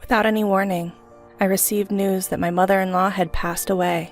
Without any warning, I received news that my mother-in-law had passed away.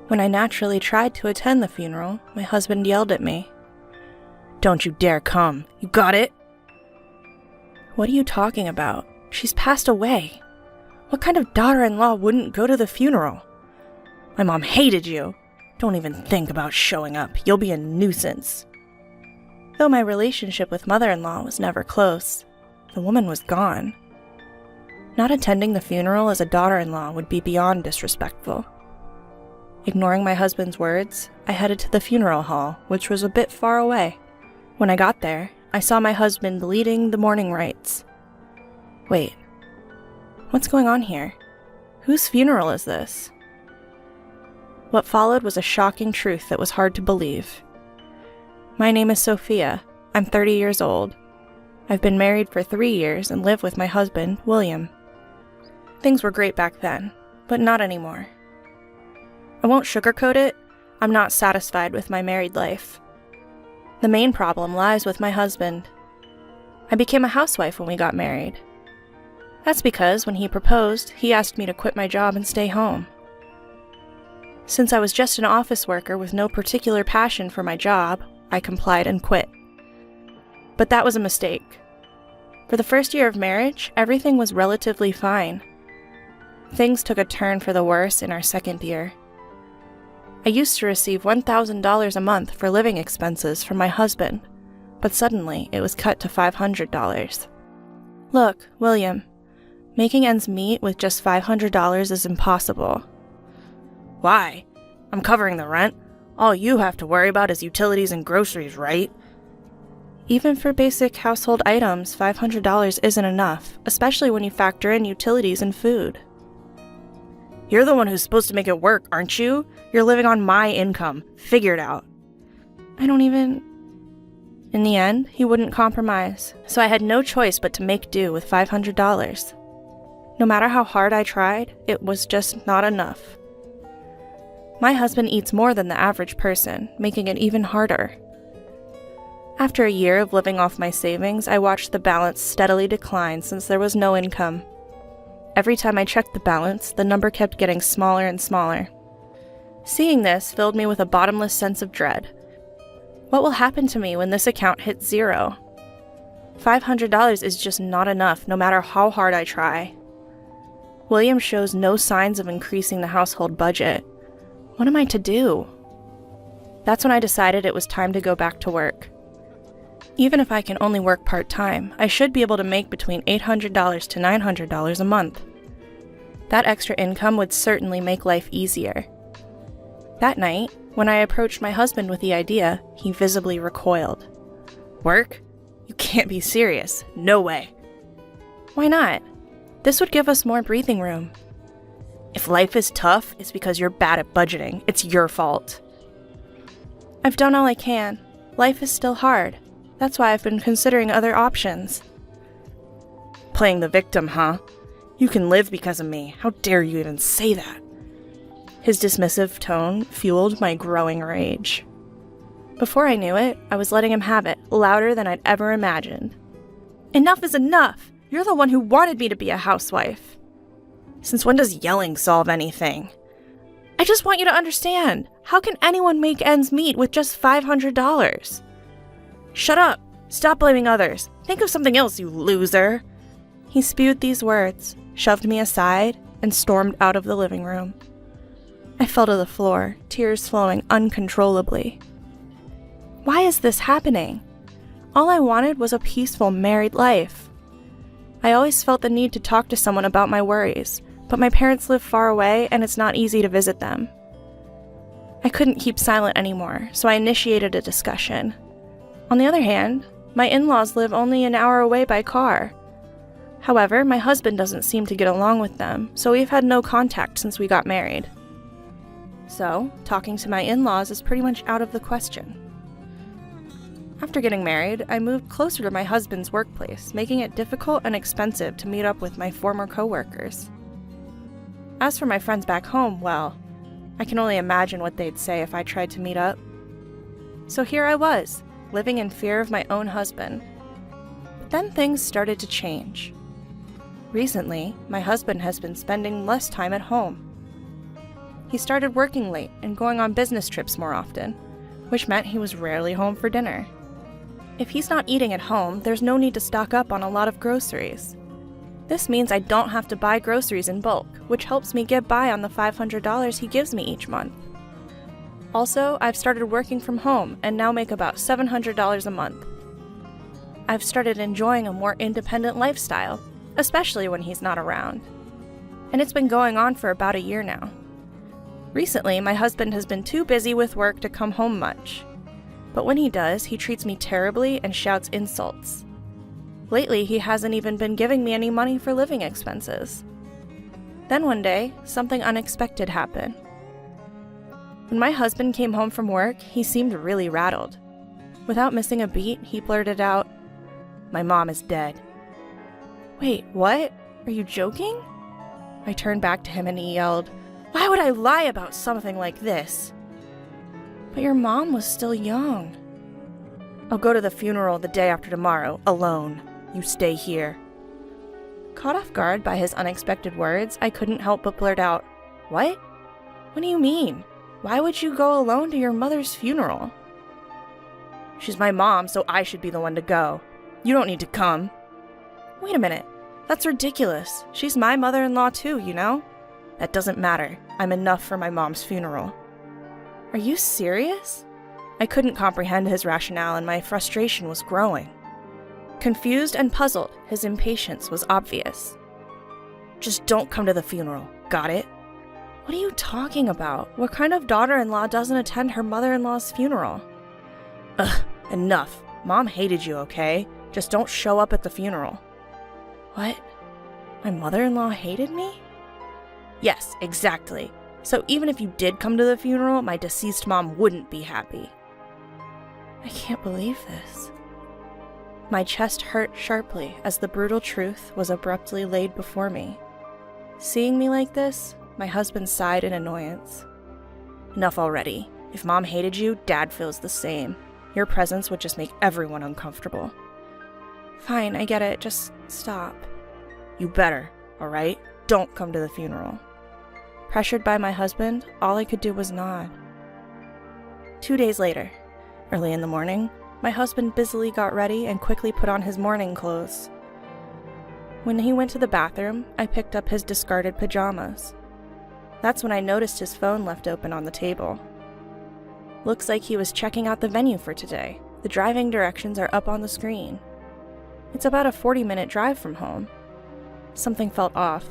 When I naturally tried to attend the funeral, my husband yelled at me. "Don't you dare come! You got it?" "What are you talking about? She's passed away. What kind of daughter-in-law wouldn't go to the funeral? My mom hated you. Don't even think about showing up. You'll be a nuisance." Though my relationship with mother-in-law was never close, the woman was gone. Not attending the funeral as a daughter-in-law would be beyond disrespectful. Ignoring my husband's words, I headed to the funeral hall, which was a bit far away. When I got there, I saw my husband leading the mourning rites. Wait, what's going on here? Whose funeral is this? What followed was a shocking truth that was hard to believe. My name is Sophia. I'm 30 years old. I've been married for 3 years and live with my husband, William. Things were great back then, but not anymore. I won't sugarcoat it, I'm not satisfied with my married life. The main problem lies with my husband. I became a housewife when we got married. That's because when he proposed, he asked me to quit my job and stay home. Since I was just an office worker with no particular passion for my job, I complied and quit. But that was a mistake. For the first year of marriage, everything was relatively fine. Things took a turn for the worse in our second year. I used to receive $1,000 a month for living expenses from my husband, but suddenly it was cut to $500. Look, William, making ends meet with just $500 is impossible. Why? I'm covering the rent. All you have to worry about is utilities and groceries, right? Even for basic household items, $500 isn't enough, especially when you factor in utilities and food. You're the one who's supposed to make it work, aren't you? You're living on my income. Figure it out. In the end, he wouldn't compromise, so I had no choice but to make do with $500. No matter how hard I tried, it was just not enough. My husband eats more than the average person, making it even harder. After a year of living off my savings, I watched the balance steadily decline since there was no income. Every time I checked the balance, the number kept getting smaller and smaller. Seeing this filled me with a bottomless sense of dread. What will happen to me when this account hits zero? $500 is just not enough, no matter how hard I try. William shows no signs of increasing the household budget. What am I to do? That's when I decided it was time to go back to work. Even if I can only work part-time, I should be able to make between $800 to $900 a month. That extra income would certainly make life easier. That night, when I approached my husband with the idea, he visibly recoiled. Work? You can't be serious. No way. Why not? This would give us more breathing room. If life is tough, it's because you're bad at budgeting. It's your fault. I've done all I can. Life is still hard. That's why I've been considering other options. Playing the victim, huh? You can live because of me. How dare you even say that? His dismissive tone fueled my growing rage. Before I knew it, I was letting him have it, louder than I'd ever imagined. Enough is enough! You're the one who wanted me to be a housewife. Since when does yelling solve anything? I just want you to understand. How can anyone make ends meet with just $500? Shut up! Stop blaming others! Think of something else, you loser! He spewed these words, shoved me aside, and stormed out of the living room. I fell to the floor, tears flowing uncontrollably. Why is this happening? All I wanted was a peaceful married life. I always felt the need to talk to someone about my worries, but my parents live far away and it's not easy to visit them. I couldn't keep silent anymore, so I initiated a discussion. On the other hand, my in-laws live only an hour away by car. However, my husband doesn't seem to get along with them, so we've had no contact since we got married. So, talking to my in-laws is pretty much out of the question. After getting married, I moved closer to my husband's workplace, making it difficult and expensive to meet up with my former coworkers. As for my friends back home, well, I can only imagine what they'd say if I tried to meet up. So here I was, living in fear of my own husband. But then things started to change. Recently, my husband has been spending less time at home. He started working late and going on business trips more often, which meant he was rarely home for dinner. If he's not eating at home, there's no need to stock up on a lot of groceries. This means I don't have to buy groceries in bulk, which helps me get by on the $500 he gives me each month. Also, I've started working from home and now make about $700 a month. I've started enjoying a more independent lifestyle, especially when he's not around. And it's been going on for about a year now. Recently, my husband has been too busy with work to come home much. But when he does, he treats me terribly and shouts insults. Lately, he hasn't even been giving me any money for living expenses. Then one day, something unexpected happened. When my husband came home from work, he seemed really rattled. Without missing a beat, he blurted out, "My mom is dead." "Wait, what? Are you joking?" I turned back to him and he yelled, "Why would I lie about something like this?" "But your mom was still young." "I'll go to the funeral the day after tomorrow, alone. You stay here." Caught off guard by his unexpected words, I couldn't help but blurt out, "What? What do you mean? Why would you go alone to your mother's funeral?" "She's my mom, so I should be the one to go. You don't need to come." "Wait a minute. That's ridiculous. She's my mother-in-law too, you know? That doesn't matter. I'm enough for my mom's funeral." "Are you serious?" I couldn't comprehend his rationale and my frustration was growing. Confused and puzzled, his impatience was obvious. "Just don't come to the funeral. Got it?" "What are you talking about? What kind of daughter-in-law doesn't attend her mother-in-law's funeral?" "Ugh, enough. Mom hated you, okay? Just don't show up at the funeral." "What? My mother-in-law hated me?" "Yes, exactly. So even if you did come to the funeral, my deceased mom wouldn't be happy." I can't believe this. My chest hurt sharply as the brutal truth was abruptly laid before me. Seeing me like this, my husband sighed in annoyance. "Enough already. If Mom hated you, Dad feels the same. Your presence would just make everyone uncomfortable." "Fine, I get it. Just stop." "You better, all right? Don't come to the funeral." Pressured by my husband, all I could do was nod. 2 days later, early in the morning, my husband busily got ready and quickly put on his morning clothes. When he went to the bathroom, I picked up his discarded pajamas. That's when I noticed his phone left open on the table. Looks like he was checking out the venue for today. The driving directions are up on the screen. It's about a 40-minute drive from home. Something felt off.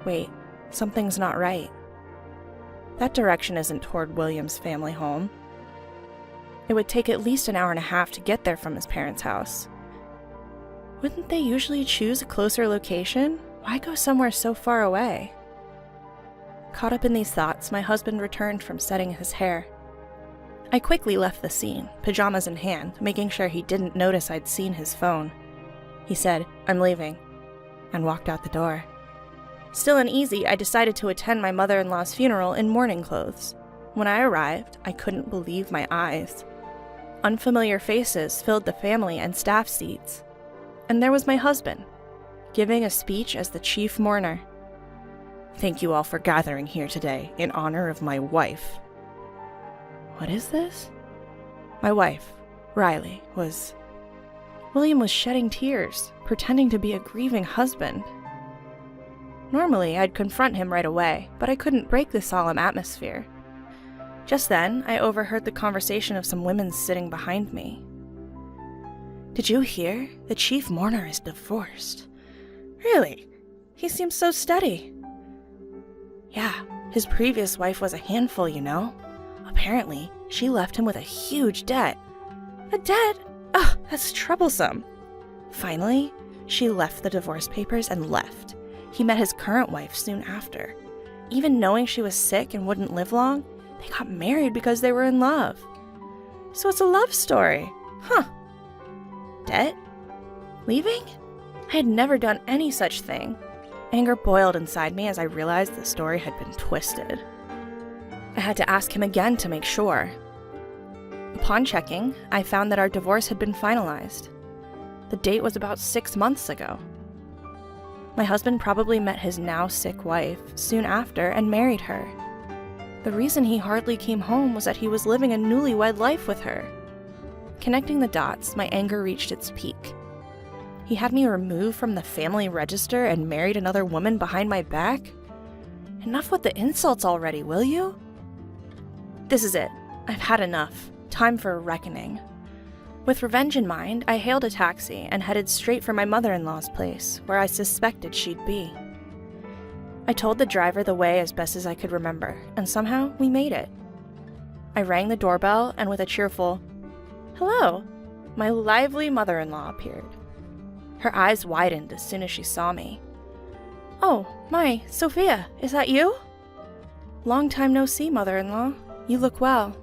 Wait, something's not right. That direction isn't toward William's family home. It would take at least an hour and a half to get there from his parents' house. Wouldn't they usually choose a closer location? Why go somewhere so far away? Caught up in these thoughts, my husband returned from setting his hair. I quickly left the scene, pajamas in hand, making sure he didn't notice I'd seen his phone. He said, "I'm leaving," and walked out the door. Still uneasy, I decided to attend my mother-in-law's funeral in morning clothes. When I arrived, I couldn't believe my eyes. Unfamiliar faces filled the family and staff seats. And there was my husband, giving a speech as the chief mourner. "Thank you all for gathering here today in honor of my wife." What is this? My wife, Riley, was... William was shedding tears, pretending to be a grieving husband. Normally, I'd confront him right away, but I couldn't break the solemn atmosphere. Just then, I overheard the conversation of some women sitting behind me. "Did you hear? The chief mourner is divorced." "Really? He seems so steady." "Yeah, his previous wife was a handful, you know. Apparently, she left him with a huge debt." "A debt? Ugh, that's troublesome." "Finally, she left the divorce papers and left. He met his current wife soon after. Even knowing she was sick and wouldn't live long, they got married because they were in love." "So it's a love story. Huh. Debt? Leaving?" I had never done any such thing. Anger boiled inside me as I realized the story had been twisted. I had to ask him again to make sure. Upon checking, I found that our divorce had been finalized. The date was about 6 months ago. My husband probably met his now sick wife soon after and married her. The reason he hardly came home was that he was living a newlywed life with her. Connecting the dots, my anger reached its peak. He had me removed from the family register and married another woman behind my back? Enough with the insults already, will you? This is it. I've had enough. Time for a reckoning. With revenge in mind, I hailed a taxi and headed straight for my mother-in-law's place, where I suspected she'd be. I told the driver the way as best as I could remember, and somehow we made it. I rang the doorbell, and with a cheerful, "Hello," my lively mother-in-law appeared. Her eyes widened as soon as she saw me. "Oh, my, Sophia, is that you?" "Long time no see, mother-in-law. You look well."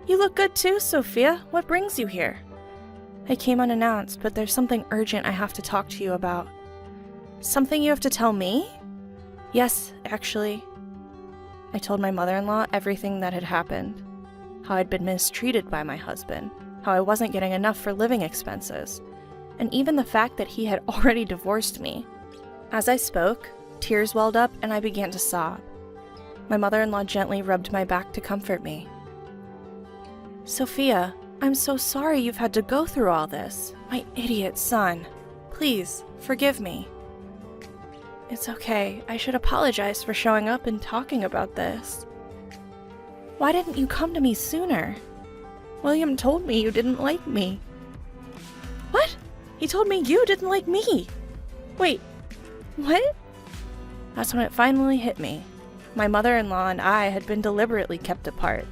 "You look good too, Sophia. What brings you here?" "I came unannounced, but there's something urgent I have to talk to you about." "Something you have to tell me?" "Yes, actually." I told my mother-in-law everything that had happened. How I'd been mistreated by my husband, how I wasn't getting enough for living expenses, and even the fact that he had already divorced me. As I spoke, tears welled up and I began to sob. My mother-in-law gently rubbed my back to comfort me. "Sophia, I'm so sorry you've had to go through all this. My idiot son. Please, forgive me." "It's okay. I should apologize for showing up and talking about this." "Why didn't you come to me sooner?" "William told me you didn't like me." "What? He told me you didn't like me? Wait, what?" That's when it finally hit me. My mother-in-law and I had been deliberately kept apart.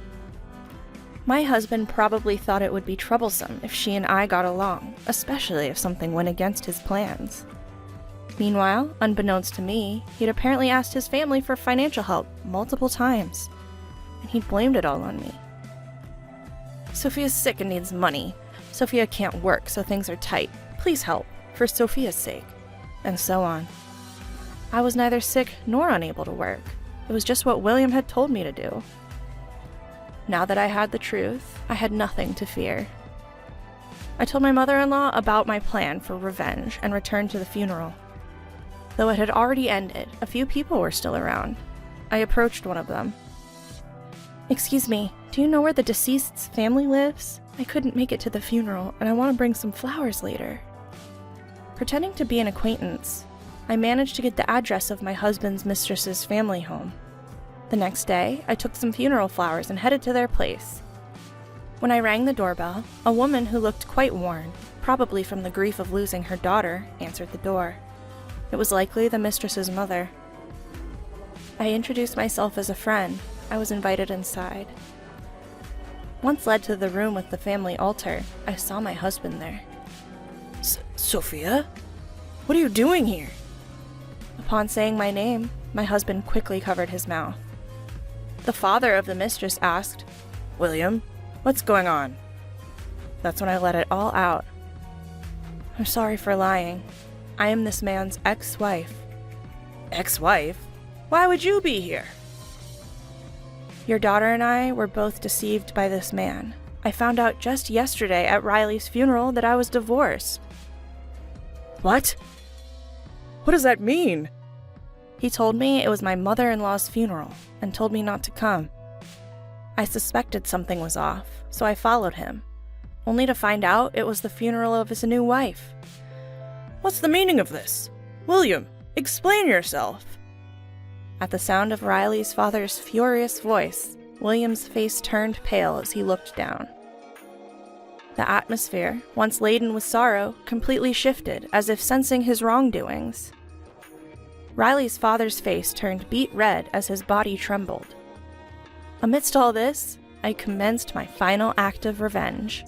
My husband probably thought it would be troublesome if she and I got along, especially if something went against his plans. Meanwhile, unbeknownst to me, he'd apparently asked his family for financial help multiple times, and he'd blamed it all on me. "Sophia's sick and needs money. Sophia can't work, so things are tight. Please help, for Sophia's sake." And so on. I was neither sick nor unable to work. It was just what William had told me to do. Now that I had the truth, I had nothing to fear. I told my mother-in-law about my plan for revenge and returned to the funeral. Though it had already ended, a few people were still around. I approached one of them. "Excuse me, do you know where the deceased's family lives? I couldn't make it to the funeral, and I want to bring some flowers later." Pretending to be an acquaintance, I managed to get the address of my husband's mistress's family home. The next day, I took some funeral flowers and headed to their place. When I rang the doorbell, a woman who looked quite worn, probably from the grief of losing her daughter, answered the door. It was likely the mistress's mother. I introduced myself as a friend. I was invited inside. Once led to the room with the family altar, I saw my husband there. Sophia? What are you doing here?" Upon saying my name, my husband quickly covered his mouth. The father of the mistress asked, "William, what's going on?" That's when I let it all out. "I'm sorry for lying. I am this man's ex-wife." "Ex-wife? Why would you be here?" "Your daughter and I were both deceived by this man. I found out just yesterday at Riley's funeral that I was divorced." "What? What does that mean?" He told me it was my mother-in-law's funeral and told me not to come. I suspected something was off, so I followed him, only to find out it was the funeral of his new wife. "What's the meaning of this? William, explain yourself." At the sound of Riley's father's furious voice, William's face turned pale as he looked down. The atmosphere, once laden with sorrow, completely shifted, as if sensing his wrongdoings. Riley's father's face turned beet red as his body trembled. Amidst all this, I commenced my final act of revenge.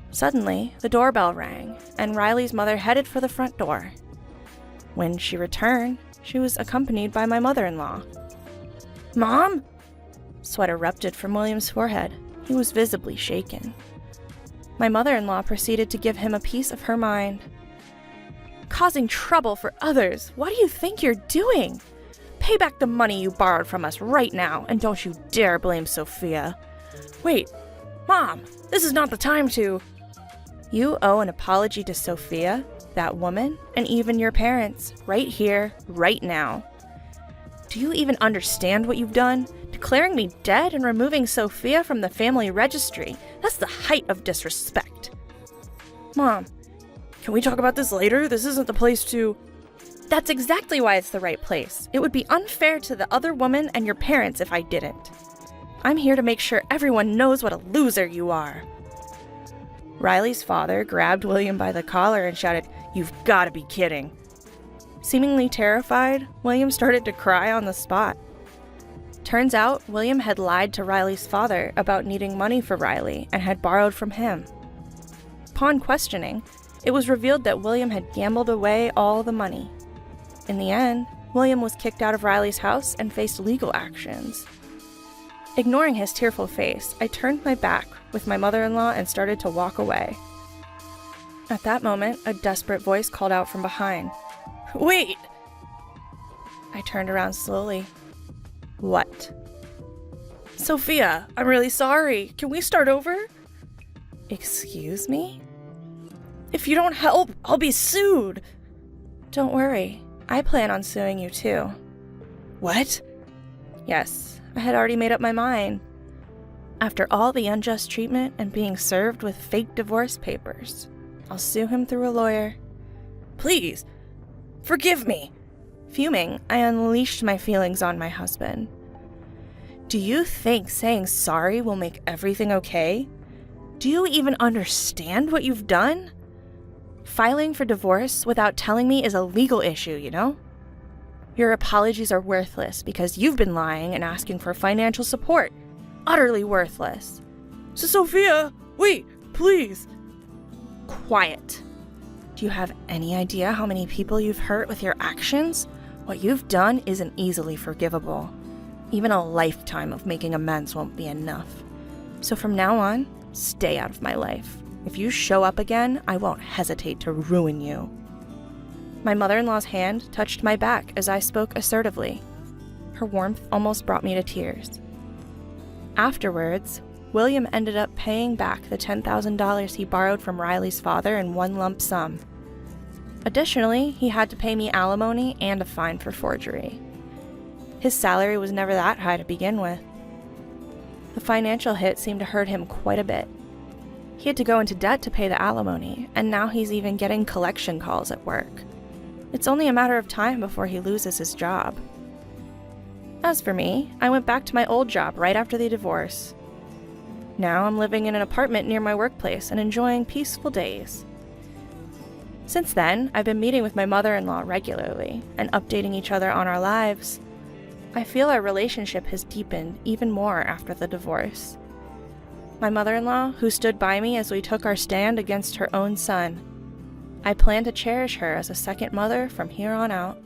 Suddenly, the doorbell rang, and Riley's mother headed for the front door. When she returned, she was accompanied by my mother-in-law. "Mom?" Sweat erupted from William's forehead. He was visibly shaken. My mother-in-law proceeded to give him a piece of her mind. "Causing trouble for others. What do you think you're doing? Pay back the money you borrowed from us right now, and don't you dare blame Sophia." "Wait, Mom, this is not the time to—" "You owe an apology to Sophia? that woman, and even your parents, right here, right now. Do you even understand what you've done? Declaring me dead and removing Sophia from the family registry. That's the height of disrespect. Mom, can we talk about this later? This isn't the place to... That's exactly why it's the right place. It would be unfair to the other woman and your parents if I didn't. I'm here to make sure everyone knows what a loser you are. Riley's father grabbed William by the collar and shouted, "You've got to be kidding." Seemingly terrified, William started to cry on the spot. Turns out, William had lied to Riley's father about needing money for Riley and had borrowed from him. Upon questioning, it was revealed that William had gambled away all the money. In the end, William was kicked out of Riley's house and faced legal actions. Ignoring his tearful face, I turned my back with my mother-in-law and started to walk away. At that moment, a desperate voice called out from behind. Wait! I turned around slowly. What? Sophia, I'm really sorry. Can we start over? Excuse me? If you don't help, I'll be sued. Don't worry. I plan on suing you too. What? Yes, I had already made up my mind. After all the unjust treatment and being served with fake divorce papers, I'll sue him through a lawyer. Please, forgive me. Fuming, I unleashed my feelings on my husband. Do you think saying sorry will make everything okay? Do you even understand what you've done? Filing for divorce without telling me is a legal issue, you know? Your apologies are worthless because you've been lying and asking for financial support. Utterly worthless. So Sophia, wait, please. Quiet. Do you have any idea how many people you've hurt with your actions? What you've done isn't easily forgivable. Even a lifetime of making amends won't be enough. So from now on, stay out of my life. If you show up again, I won't hesitate to ruin you. My mother-in-law's hand touched my back as I spoke assertively. Her warmth almost brought me to tears. Afterwards, William ended up paying back the $10,000 he borrowed from Riley's father in one lump sum. Additionally, he had to pay me alimony and a fine for forgery. His salary was never that high to begin with. The financial hit seemed to hurt him quite a bit. He had to go into debt to pay the alimony, and now he's even getting collection calls at work. It's only a matter of time before he loses his job. As for me, I went back to my old job right after the divorce. Now I'm living in an apartment near my workplace and enjoying peaceful days. Since then, I've been meeting with my mother-in-law regularly and updating each other on our lives. I feel our relationship has deepened even more after the divorce. My mother-in-law, who stood by me as we took our stand against her own son. I plan to cherish her as a second mother from here on out.